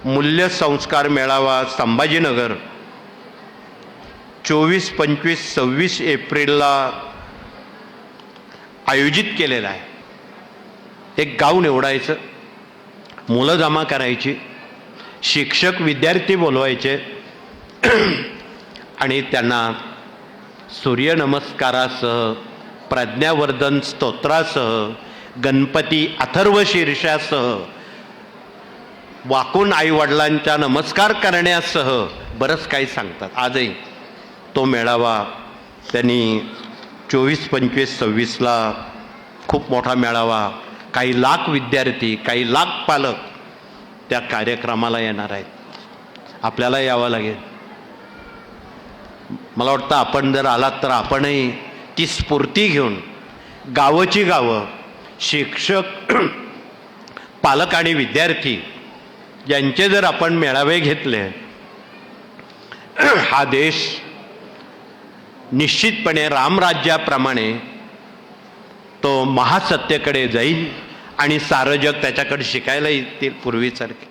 मूल्य संस्कार मेळावा संभाजीनगर 24, 25, 26 एप्रिलला आयोजित केलेला आहे। एक गाव निवडायचं, मुलं जमा करायची, शिक्षक विद्यार्थी बोलवायचे आणि त्यांना सूर्यनमस्कारासह, प्रज्ञावर्धन स्तोत्रासह, गणपती अथर्वशीर्षासह, वाकून आईवडिलांचा नमस्कार करण्यासह बरंच काही सांगतात। आजही तो मेळावा त्यांनी 24, 25, 26ला खूप मोठा मेळावा, काही लाख विद्यार्थी, काही लाख पालक त्या कार्यक्रमाला येणार आहेत। आपल्याला यावं लागेल। मला वाटतं आपण जर आलात तर आपणही ती स्फूर्ती घेऊन गावची गावं, शिक्षक, पालक आणि विद्यार्थी यांचे जर आपण मेळावे घेतले, हा देश निश्चितपणे रामराज्याप्रमाणे तो महासत्तेकडे जाईल आणि सारं जग त्याच्याकडे शिकायला येतील पूर्वीसारखे।